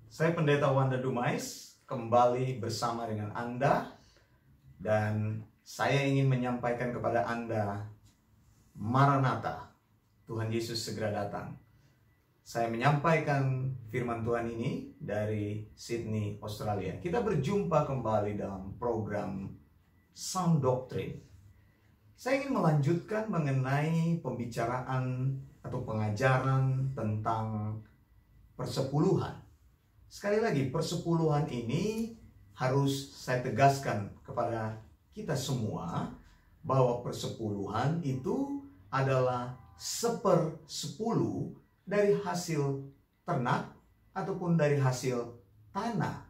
Saya Pendeta Wanda Dumais kembali bersama dengan Anda, dan saya ingin menyampaikan kepada Anda, Maranatha, Tuhan Yesus segera datang. Saya menyampaikan firman Tuhan ini dari Sydney, Australia. Kita berjumpa kembali dalam program Sound Doctrine. Saya ingin melanjutkan mengenai pembicaraan atau pengajaran tentang persepuluhan. Sekali lagi, persepuluhan ini harus saya tegaskan kepada kita semua bahwa persepuluhan itu adalah 1/10 dari hasil ternak ataupun dari hasil tanah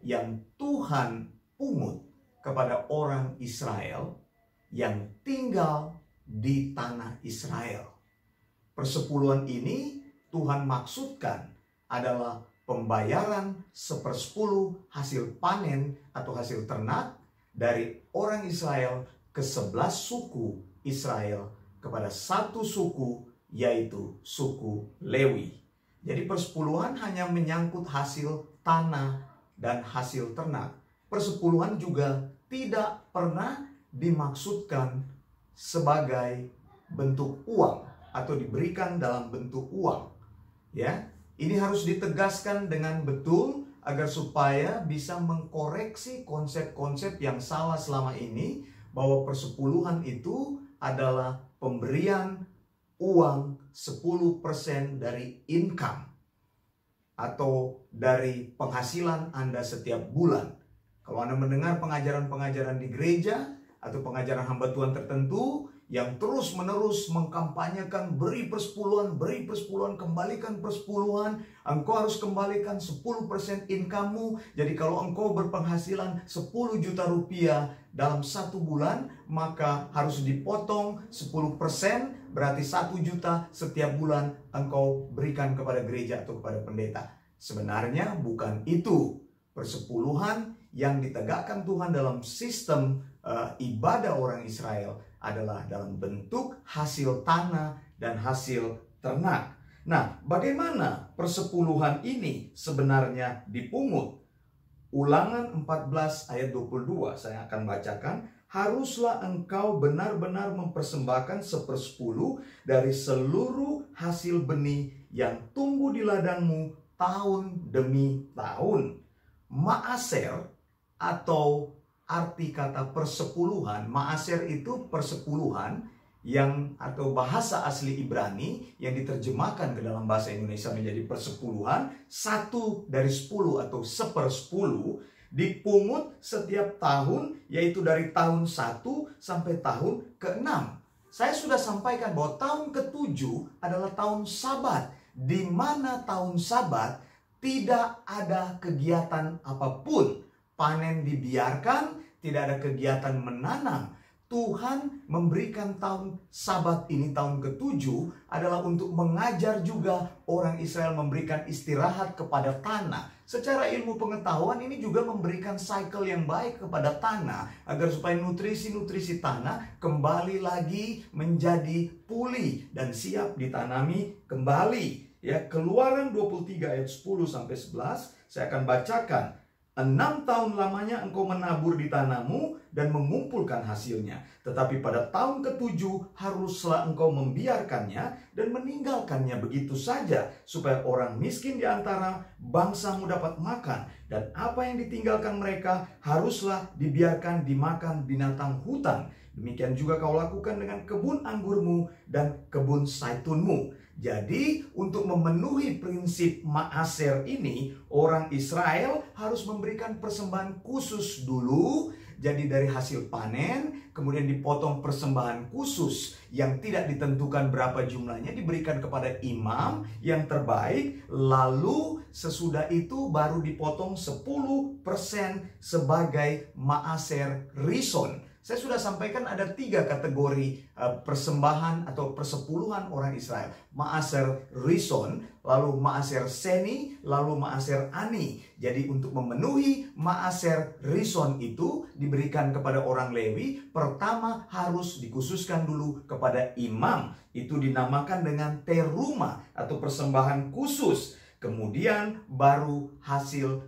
yang Tuhan pungut kepada orang Israel yang tinggal di tanah Israel. Persepuluhan ini Tuhan maksudkan adalah pembayaran 1/10 hasil panen atau hasil ternak dari orang Israel ke 11 suku Israel kepada satu suku, yaitu suku Lewi. Jadi persepuluhan hanya menyangkut hasil tanah dan hasil ternak. Persepuluhan juga tidak pernah dimaksudkan sebagai bentuk uang atau diberikan dalam bentuk uang. Ya, ini harus ditegaskan dengan betul agar supaya bisa mengkoreksi konsep-konsep yang salah selama ini, bahwa persepuluhan itu adalah pemberian uang 10% dari income atau dari penghasilan Anda setiap bulan. Kalau Anda mendengar pengajaran-pengajaran di gereja atau pengajaran hamba Tuhan tertentu yang terus-menerus mengkampanyekan beri persepuluhan, kembalikan persepuluhan, engkau harus kembalikan 10% income-mu. Jadi kalau engkau berpenghasilan 10 juta rupiah dalam satu bulan, maka harus dipotong 10%, berarti 1 juta setiap bulan engkau berikan kepada gereja atau kepada pendeta. Sebenarnya bukan itu. Persepuluhan yang ditegakkan Tuhan dalam sistem ibadah orang Israel adalah dalam bentuk hasil tanah dan hasil ternak. Nah, bagaimana persepuluhan ini sebenarnya dipungut? Ulangan 14 ayat 22 saya akan bacakan. Haruslah engkau benar-benar mempersembahkan 1/10 dari seluruh hasil benih yang tumbuh di ladangmu tahun demi tahun. Maaser atau arti kata persepuluhan, maaser itu persepuluhan yang atau bahasa asli Ibrani yang diterjemahkan ke dalam bahasa Indonesia menjadi persepuluhan, 1/10 atau 1/10 dipungut setiap tahun, yaitu dari tahun 1 sampai tahun ke-6. Saya sudah sampaikan bahwa tahun ke-7 adalah tahun Sabat, di mana tahun Sabat tidak ada kegiatan apapun. Panen dibiarkan, tidak ada kegiatan menanam. Tuhan memberikan tahun Sabat ini, tahun ke-7, adalah untuk mengajar juga orang Israel memberikan istirahat kepada tanah. Secara ilmu pengetahuan ini juga memberikan cycle yang baik kepada tanah, agar supaya nutrisi-nutrisi tanah kembali lagi menjadi pulih dan siap ditanami kembali. Ya, Keluaran 23 ayat 10 sampai 11 saya akan bacakan. 6 tahun lamanya engkau menabur di tanahmu dan mengumpulkan hasilnya. Tetapi pada tahun ke-7 haruslah engkau membiarkannya dan meninggalkannya begitu saja, supaya orang miskin di antara bangsamu dapat makan. Dan apa yang ditinggalkan mereka haruslah dibiarkan dimakan binatang hutan. Demikian juga kau lakukan dengan kebun anggurmu dan kebun zaitunmu. Jadi untuk memenuhi prinsip maaser ini, orang Israel harus memberikan persembahan khusus dulu. Jadi dari hasil panen, kemudian dipotong persembahan khusus yang tidak ditentukan berapa jumlahnya, diberikan kepada imam yang terbaik. Lalu sesudah itu baru dipotong 10% sebagai maaser rison. Saya sudah sampaikan ada 3 kategori persembahan atau persepuluhan orang Israel. Maaser rison, lalu maaser seni, lalu maaser ani. Jadi untuk memenuhi maaser rison itu diberikan kepada orang Lewi, pertama harus dikhususkan dulu kepada imam. Itu dinamakan dengan teruma atau persembahan khusus. kemudian baru hasil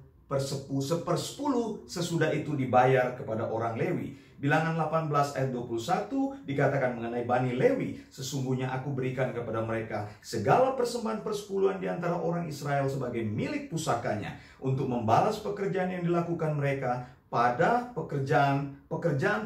sepersepuluh sesudah itu dibayar kepada orang Lewi. Bilangan 18 ayat 21 dikatakan mengenai Bani Lewi, sesungguhnya aku berikan kepada mereka segala persembahan persepuluhan di antara orang Israel sebagai milik pusakanya, untuk membalas pekerjaan yang dilakukan mereka pada pekerjaan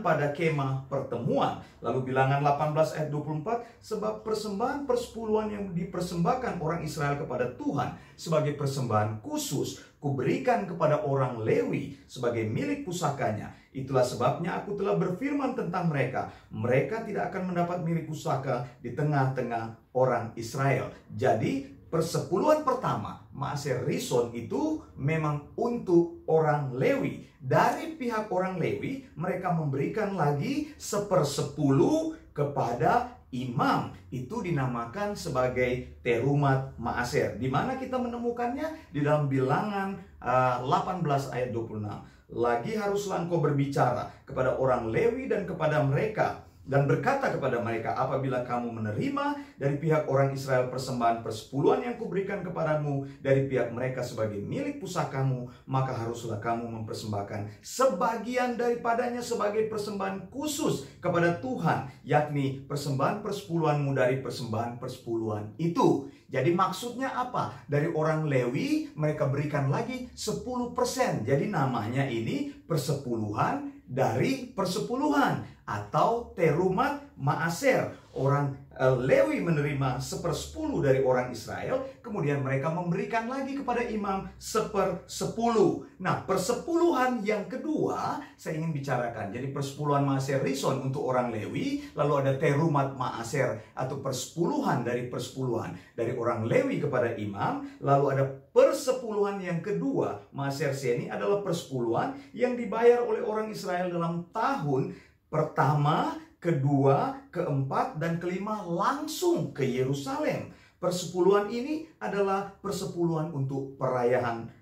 pada kemah pertemuan. Lalu bilangan 18 ayat 24, sebab persembahan persepuluhan yang dipersembahkan orang Israel kepada Tuhan sebagai persembahan khusus, kuberikan kepada orang Lewi sebagai milik pusakanya. Itulah sebabnya aku telah berfirman tentang mereka, mereka tidak akan mendapat milik pusaka di tengah-tengah orang Israel. Jadi persepuluhan pertama, Maaser Rishon, itu memang untuk orang Lewi. Dari pihak orang Lewi, mereka memberikan lagi 1/10 kepada imam. Itu dinamakan sebagai terumat Maaser. Di mana kita menemukannya? Di dalam bilangan 18 ayat 26. Lagi haruslah engkau berbicara kepada orang Lewi dan kepada mereka, dan berkata kepada mereka, apabila kamu menerima dari pihak orang Israel persembahan persepuluhan yang kuberikan kepadamu dari pihak mereka sebagai milik pusakamu, maka haruslah kamu mempersembahkan sebagian daripadanya sebagai persembahan khusus kepada Tuhan, yakni persembahan persepuluhanmu dari persembahan persepuluhan itu. Jadi maksudnya apa? Dari orang Lewi mereka berikan lagi 10%. Jadi namanya ini persepuluhan dari persepuluhan atau terumat Maaser. Orang Lewi menerima 1/10 dari orang Israel, kemudian mereka memberikan lagi kepada imam 1/10. Nah, persepuluhan yang kedua saya ingin bicarakan. Jadi persepuluhan Maaser Rishon untuk orang Lewi, lalu ada terumat Maaser atau persepuluhan dari persepuluhan dari orang Lewi kepada imam, lalu ada persepuluhan yang kedua, Maaser Sheni, adalah persepuluhan yang dibayar oleh orang Israel dalam tahun pertama, kedua, keempat, dan kelima langsung ke Yerusalem. Persepuluhan ini adalah persepuluhan untuk perayaan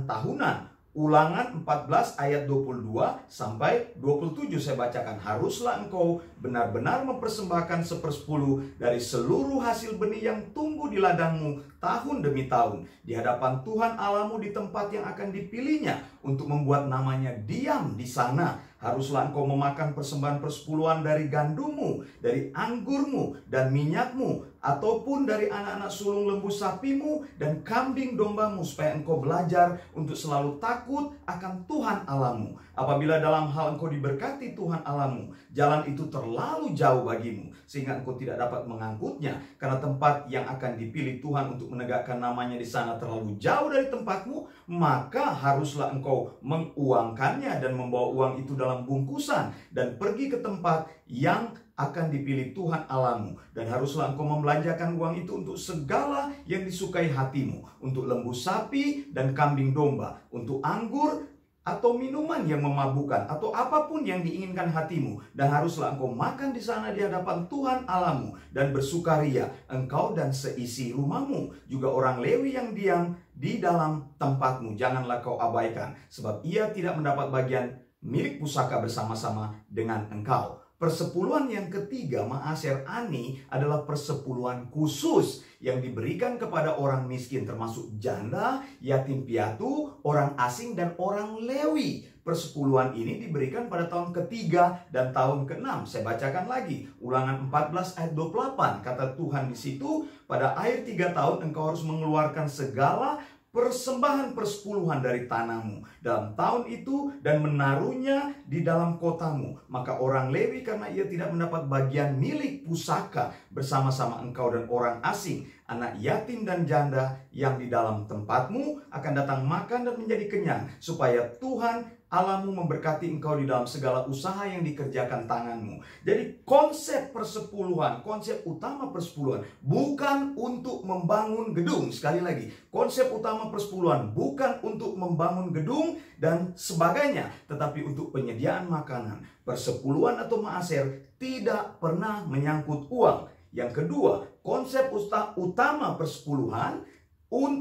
tahunan. Ulangan 14 ayat 22 sampai 27 saya bacakan. Haruslah engkau benar-benar mempersembahkan 1/10 dari seluruh hasil benih yang tumbuh di ladangmu tahun demi tahun di hadapan Tuhan Allahmu di tempat yang akan dipilihnya untuk membuat namanya diam di sana. Haruslah engkau memakan persembahan persepuluhan dari gandummu, dari anggurmu dan minyakmu, ataupun dari anak-anak sulung lembu sapimu dan kambing dombamu, supaya engkau belajar untuk selalu takut akan Tuhan Allahmu. Apabila dalam hal engkau diberkati Tuhan Allahmu, jalan itu terlalu jauh bagimu, sehingga engkau tidak dapat mengangkutnya, karena tempat yang akan dipilih Tuhan untuk menegakkan namanya di sana terlalu jauh dari tempatmu, maka haruslah engkau menguangkannya dan membawa uang itu dalam bungkusan dan pergi ke tempat yang akan dipilih Tuhan Allahmu, dan haruslah engkau membelanjakan uang itu untuk segala yang disukai hatimu, untuk lembu sapi dan kambing domba, untuk anggur atau minuman yang memabukkan, atau apapun yang diinginkan hatimu, dan haruslah engkau makan di sana di hadapan Tuhan Allahmu dan bersukaria, engkau dan seisi rumahmu, juga orang Lewi yang diam di dalam tempatmu. Janganlah kau abaikan, sebab ia tidak mendapat bagian milik pusaka bersama-sama dengan engkau. Persepuluhan yang ketiga, Maaser Ani, adalah persepuluhan khusus yang diberikan kepada orang miskin, termasuk janda, yatim piatu, orang asing, dan orang Lewi. Persepuluhan ini diberikan pada tahun ketiga dan tahun ke-6. Saya bacakan lagi, Ulangan 14 ayat 28. Kata Tuhan di situ, pada akhir 3 tahun engkau harus mengeluarkan segala persembahan persepuluhan dari tanahmu dalam tahun itu dan menaruhnya di dalam kotamu. Maka orang Lewi, karena ia tidak mendapat bagian milik pusaka, bersama-sama engkau dan orang asing, anak yatim dan janda yang di dalam tempatmu akan datang makan dan menjadi kenyang, supaya Tuhan Allahmu memberkati engkau di dalam segala usaha yang dikerjakan tanganmu. Jadi konsep persepuluhan, konsep utama persepuluhan bukan untuk membangun gedung. Sekali lagi, konsep utama persepuluhan bukan untuk membangun gedung dan sebagainya, tetapi untuk penyediaan makanan. Persepuluhan atau maaser tidak pernah menyangkut uang. Yang kedua, konsep utama persepuluhan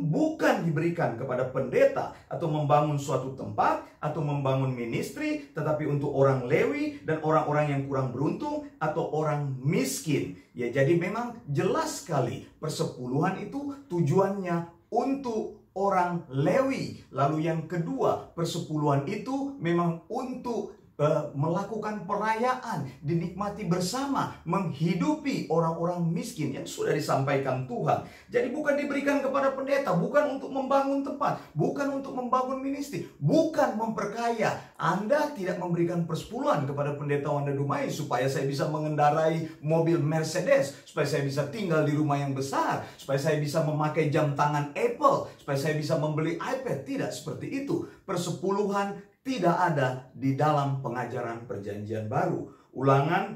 bukan diberikan kepada pendeta atau membangun suatu tempat atau membangun ministry, tetapi untuk orang Lewi dan orang-orang yang kurang beruntung atau orang miskin. Ya, jadi memang jelas sekali persepuluhan itu tujuannya untuk orang Lewi. Lalu yang kedua, persepuluhan itu memang untuk melakukan perayaan, dinikmati bersama, menghidupi orang-orang miskin yang sudah disampaikan Tuhan. Jadi bukan diberikan kepada pendeta, bukan untuk membangun tempat, bukan untuk membangun ministry, bukan memperkaya. Anda tidak memberikan persepuluhan kepada pendeta Wanda Dumai supaya saya bisa mengendarai mobil Mercedes, supaya saya bisa tinggal di rumah yang besar, supaya saya bisa memakai jam tangan Apple, supaya saya bisa membeli iPad. Tidak seperti itu. Persepuluhan tidak ada di dalam pengajaran perjanjian baru. Ulangan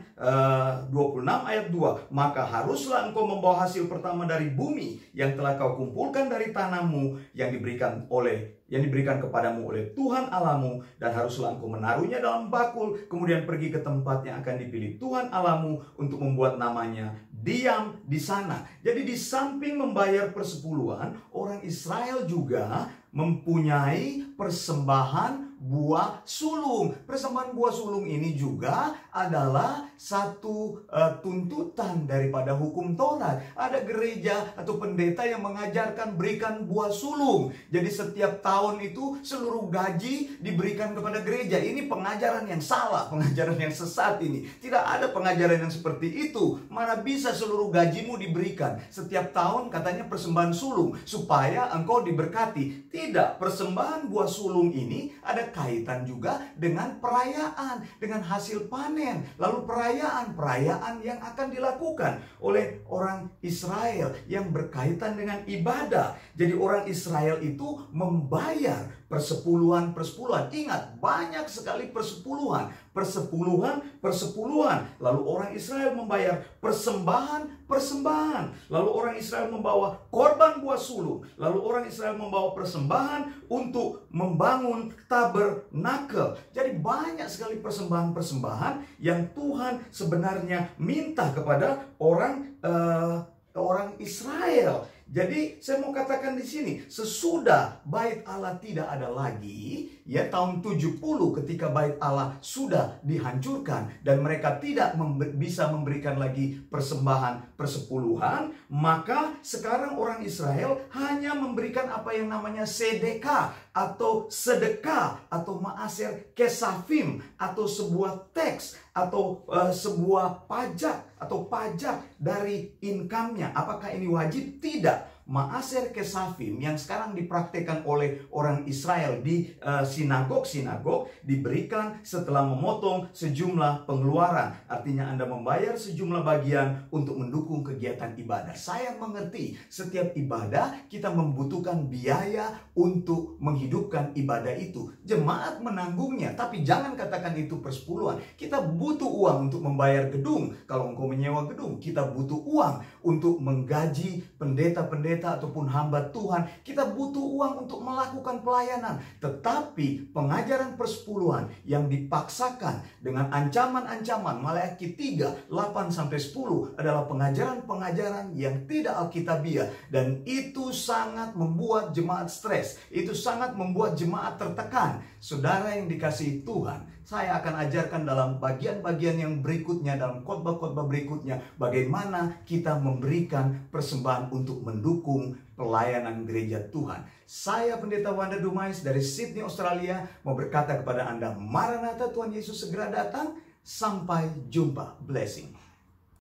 26 ayat 2. Maka haruslah engkau membawa hasil pertama dari bumi yang telah kau kumpulkan dari tanahmu yang diberikan kepadamu oleh Tuhan Allahmu, dan haruslah engkau menaruhnya dalam bakul, kemudian pergi ke tempat yang akan dipilih Tuhan Allahmu untuk membuat namanya diam di sana. Jadi di samping membayar persepuluhan, orang Israel juga mempunyai persembahan buah sulung. Persembahan buah sulung ini juga adalah satu tuntutan daripada hukum Taurat. Ada gereja atau pendeta yang mengajarkan berikan buah sulung. Jadi setiap tahun itu seluruh gaji diberikan kepada gereja. Ini pengajaran yang salah, pengajaran yang sesat ini. Tidak ada pengajaran yang seperti itu. Mana bisa seluruh gajimu diberikan setiap tahun, katanya persembahan sulung supaya engkau diberkati. Tidak, persembahan buah sulung ini ada kaitan juga dengan perayaan, dengan hasil panen. Lalu perayaan yang akan dilakukan oleh orang Israel yang berkaitan dengan ibadah. Jadi orang Israel itu membayar persepuluhan. Ingat, banyak sekali persepuluhan. Lalu orang Israel membayar persembahan. Lalu orang Israel membawa korban buah sulung. Lalu orang Israel membawa persembahan untuk membangun tabernakel. Jadi banyak sekali persembahan yang Tuhan sebenarnya minta kepada orang Israel. Jadi saya mau katakan di sini, sesudah bait Allah tidak ada lagi, ya tahun 70 ketika bait Allah sudah dihancurkan dan mereka tidak bisa memberikan lagi persembahan persepuluhan, maka sekarang orang Israel hanya memberikan apa yang namanya sedekah atau sedekah atau maaser kesafim atau sebuah teks atau sebuah pajak atau pajak dari income-nya. Apakah ini wajib? Tidak. Maaser kesafim yang sekarang dipraktekkan oleh orang Israel di sinagog-sinagog diberikan setelah memotong sejumlah pengeluaran. Artinya Anda membayar sejumlah bagian untuk mendukung kegiatan ibadah. Saya mengerti setiap ibadah kita membutuhkan biaya untuk menghidupkan ibadah itu. Jemaat menanggungnya, tapi jangan katakan itu persepuluhan. Kita butuh uang untuk membayar gedung. Kalau engkau menyewa gedung, kita butuh uang untuk menggaji pendeta-pendeta ataupun hamba Tuhan. Kita butuh uang untuk melakukan pelayanan. Tetapi pengajaran persepuluhan yang dipaksakan dengan ancaman-ancaman Maleakhi 3, 8-10 adalah pengajaran-pengajaran yang tidak alkitabiah. Dan itu sangat membuat jemaat stres. Itu sangat membuat jemaat tertekan. Saudara yang dikasihi Tuhan, saya akan ajarkan dalam bagian-bagian yang berikutnya, dalam khotbah-khotbah berikutnya, bagaimana kita memberikan persembahan untuk mendukung pelayanan gereja Tuhan. Saya Pendeta Wanda Dumais dari Sydney, Australia, mau berkata kepada Anda, Maranatha, Tuhan Yesus segera datang. Sampai jumpa. Blessing.